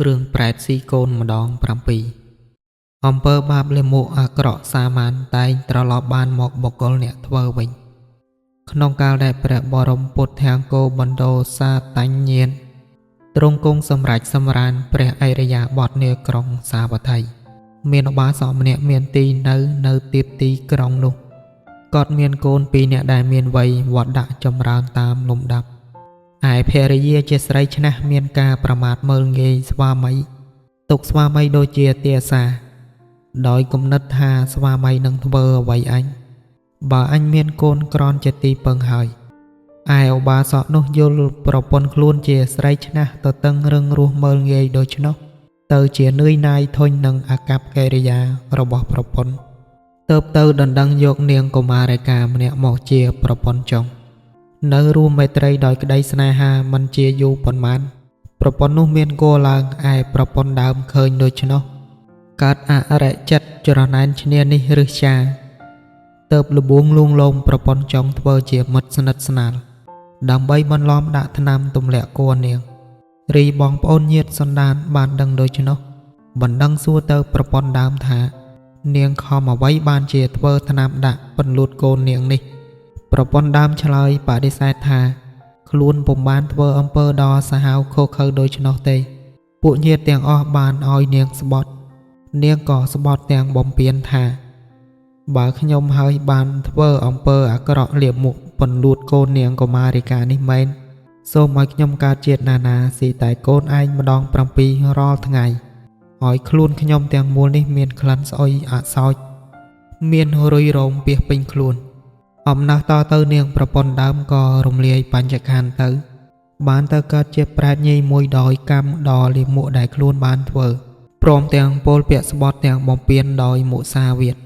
រឿងប្រែតស៊ីកូនម្ដង7អំពើបាបលាមកអាក្រក់សាមញ្ញតែងត្រឡប់បានមកបកលអ្នកធ្វើវិញក្នុងកាលដែលព្រះបរមពុទ្ធធាងគោបណ្ដោសាតញ្ញៀនទ្រង់គង់សម្រេចសម្រានព្រះអរិយាបថនាក្រុងសាវត្ថីមានឧបាសកម្នាក់មានទីនៅទីទីក្រុងនោះគាត់មានកូន2នាក់ដែលមានវ័យវត្តដាក់ចម្រើនតាមលំដាប់ឯភរិយាជាស្រីឆ្នះមានការប្រមាថមើលងាយស្វាមីទុកស្វាមីដូចជាទាសាដោយគំនិតថាស្វាមីនឹងធ្វើអ្វីអញបើអញមានកូនក្រនជាទីពឹងហើយឯឧបាសកនោះយល់ប្រពន្ធខ្លួនជាស្រីឆ្នះទៅតឹងរឹងរស់មើលងាយដូច្នោះទៅជានឿយណាយធុញនឹងអាកប្បកិរិយារបស់ប្រពន្ធទៅដណ្ដឹងយកនាងកុមារិកាម្នាក់មកជាប្រពន្ធចុងនៅរួមមេត្រីដោយក្តីស្នេហាមិនជាយូរប៉ុន្មានប្រពន្ធនោះមានគោឡើងឯប្រពន្ធដើមឃើញដូច្នោះកើតអរិចិត្តច្រណែនឈ្នានេះឬចាទៅលបួងលួងលោមប្រពន្ធចង់ធ្វើជាមិត្តស្និទ្ធស្នាលដើម្បីបន្លំដាក់ថ្នាំទម្លាក់គួរនាងរីបងប្អូនញាតិសន្តានបានដឹងដូច្នោះបណ្ដឹងសួរទៅប្រពន្ធដើមថានាងខំអ្វីបានជាធ្វើថ្នាំដាក់ពន្លូតកូននាងនេះប្រពន្ធដើមឆ្លើយបដិសេធថាខ្លួនពុំបានធ្វើអំពើដ៏សាហាវខុសខើដូច្នោះទេពួកញាតិទាំងអស់បានឲ្យនាងស្បត់នាងក៏ស្បត់ទាំងបំពេញថាបើខ្ញុំហើយបានធ្វើអំពើអាក្រក់លាបមុខពន្លូតកូននាងកុមារិកានេះមែនសូមឲ្យខ្ញុំកើតជាតិណាស៊ីតែកូនឯងម្ដង7រាល់ថ្ងៃឲ្យខ្លួនខ្ញុំទាំងមូលនេះមានក្លិនស្អុយអសោចមានរុយរោមពាសពេញខ្លួនអំណះតទៅនាងប្រពន្ធដើមក៏រំលាយបញ្ចខណ្ឌទៅបានទៅកើតជាប្រែតញីមួយដោយកម្មដ៏លាមកដែលខ្លួនបានធ្វើព្រមទាំងពោលពាក្យស្បត់ទាំងបំពេញដោយមុសាវាទ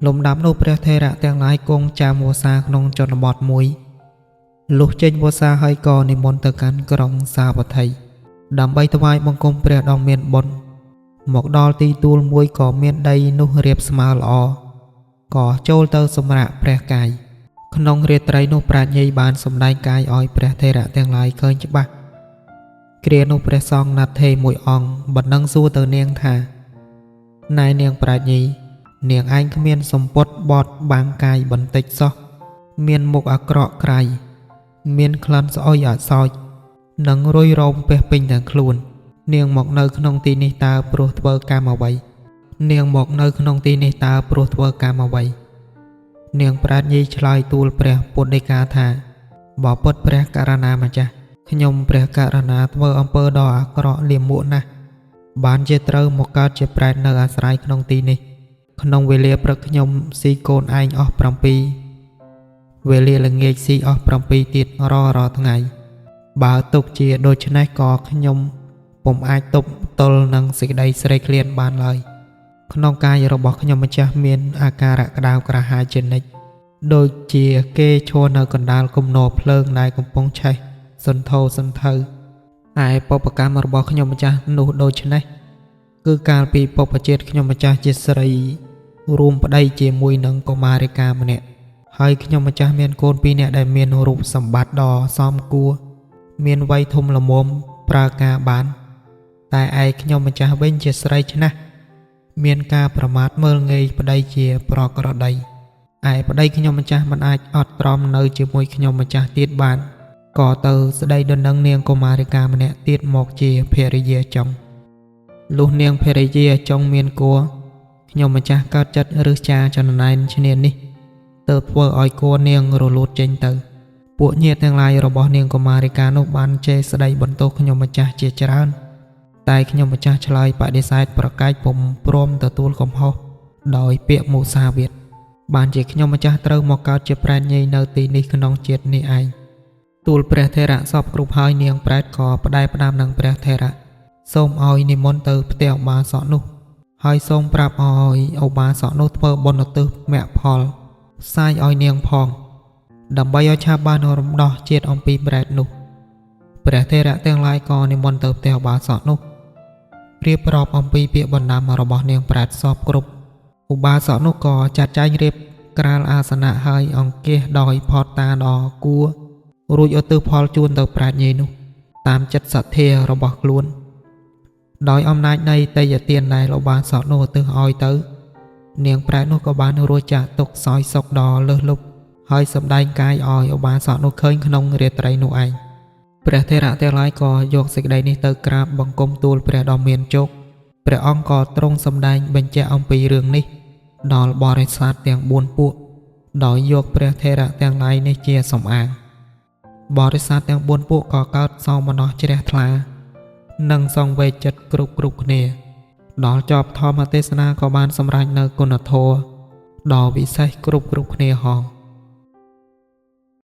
លំដាប់នោះព្រះថេរៈទាំងឡាយគង់ចាំវស្សាក្នុងជនបទមួយលុះចេញវស្សាហើយក៏និមន្តទៅកាន់ក្រុងសាវត្ថីដើម្បីថ្វាយបង្គំព្រះដ៏មានបុណ្យមកដល់ទីទួលមួយក៏មានដីនោះរាបស្មើល្អក៏ចូលទៅសម្រាកព្រះកាយក្នុងរាត្រីនោះប្រាជ្ញីបានសម្ដែងកាយឲ្យព្រះថេរៈទាំងឡាយឃើញច្បាស់គ្រានោះព្រះសង្ឃណាត់ថេរមួយអង្គបណ្ដឹងសួរទៅនាងថាណែនាងប្រាជ្ញីនាងឯងគ្មានសម្ពុតបត់បាំងកាយបន្តិចសោះមានមុខអាក្រក់ក្រៃមានក្លិនស្អុយអសោចនិងរុយរោមពាសពេញទាំងខ្លួននាងមកនៅក្នុងទីនេះតើព្រោះធ្វើកម្មអ្វីនាងមកនៅក្នុងទីនេះតើព្រោះធ្វើកម្មអ្វីនាងប្រាជ្ញីឆ្លើយទូលព្រះពុទ្ធដីកាថាបបិទ្ធព្រះករុណាម្ចាស់ខ្ញុំព្រះករុណាធ្វើអំពើដ៏អាក្រក់លាមកណាស់បានជាត្រូវមកកើតជាប្រែតនៅអាស្រ័យក្នុងទីនេះក្នុងវេលាព្រឹកខ្ញុំស៊ីកូនឯងអស់7វេលាល្ងាចស៊ីអស់7ទៀតរាល់ថ្ងៃបើទុកជាដូច្នេះក៏ខ្ញុំពុំអាចទប់ទល់នឹងសេចក្តីស្រេកឃ្លានបានឡើយក្នុងកាយរបស់ខ្ញុំម្ចាស់មានអាការៈក្តៅក្រហាយជានិច្ចដូចជាគេឈរនៅកណ្ដាលគំនរភ្លើងដែលកំពុងឆេះសន្ធោសន្ធៅឯបុព្វកម្មរបស់ខ្ញុំម្ចាស់នោះដូច្នេះគឺកាលពីបុព្វជាតិខ្ញុំម្ចាស់ជាស្រីរួមប្តីជាមួយនឹងកុមារិកាម្នាក់ហើយខ្ញុំម្ចាស់មានកូន2នាក់ដែលមានរូបសម្បត្តិដ៏សមគួរមានវ័យធំល្មមប្រើការបានតែឯខ្ញុំម្ចាស់វិញជាស្រីឆ្នះមានការប្រមាថមើលងាយប្តីជាប្រក្រតីឯប្តីខ្ញុំម្ចាស់មិនអាចអត់ទ្រាំនៅជាមួយខ្ញុំម្ចាស់ទៀតបានក៏ទៅស្ដីដណ្ដឹងនាងកុមារិកាម្នាក់ទៀតមកជាភរិយាចុងលុះនាងភរិយាចុងមានគួរខ្ញុំម្ចាស់កើតចិត្តរឹសចាចនណែនឈ្នានេះទៅធ្វើឲ្យគួរនាងរលូតចេញទៅពួកញាតិទាំងឡាយរបស់នាងកុមារិកានោះបានជេរស្ដីបន្ទោសខ្ញុំម្ចាស់ជាច្រើនតែខ្ញុំម្ចាស់ឆ្លើយបដិសេធប្រកែកពុំព្រមទទួលកំហុសដោយពាក្យមុសាវាទបានជាខ្ញុំម្ចាស់ត្រូវមកកើតជាប្រែតញីនៅទីនេះក្នុងជាតិនេះឯងទូលព្រះថេរៈសពគ្រប់ហើយនាងប្រែតក៏ផ្ដែផ្ដាំនឹងព្រះថេរៈសូមឲ្យនិមន្តទៅផ្ទះឧបាសកនោះហើយសូមប្រាប់ឲ្យឧបាសកនោះធ្វើបុណ្យឧទ្ទិសមគ្គផលផ្សាយឲ្យនាងផងដើម្បីឲ្យឆាប់បានរំដោះជាតិអំពីប្រែតនោះព្រះថេរៈទាំងឡាយក៏និមន្តទៅផ្ទះឧបាសកនោះរៀបរាប់អំពីពាក្យបណ្ដាំរបស់នាងប្រែតសពគ្រប់ឧបាសកនោះក៏ចាត់ចែងរៀបក្រាលអាសនៈហើយអង្គាសដោយផតតាដ៏គួររួចឧទ្ទិសផលជូនទៅប្រាជ្ញីនោះតាមចិត្តសទ្ធារបស់ខ្លួន ដោយអំណាចនៃតេយ្យទានដែលលោកបានសោតនោះទើសឲ្យទៅនាងប្រែតនោះក៏បានរួចចាក់ទុកសោយសុកដ៏លើសលប់ហើយសម្ដែងកាយឲ្យឧបាសកនោះឃើញក្នុងរាត្រីនោះឯងព្រះថេរៈទាំងឡាយក៏យកសេចក្តីនេះទៅក្រាបបង្គំទូលព្រះដ៏មានជោគព្រះអង្គក៏ទ្រង់សម្ដែងបញ្ជាក់អំពីរឿងនេះដល់បរិស័ទទាំង4ពួកដោយយកព្រះថេរៈទាំងឡាយនេះជាសំអាងបរិស័ទទាំង4ពួកក៏កើតសោមនស្សជ្រះថ្លានិងសង្វេគចិត្តគ្រប់គ្នាដល់ចប់ធម្មទេសនាក៏បានសម្រេចនៅគុណធម៌ដ៏វិសេសគ្រប់គ្នាហោះ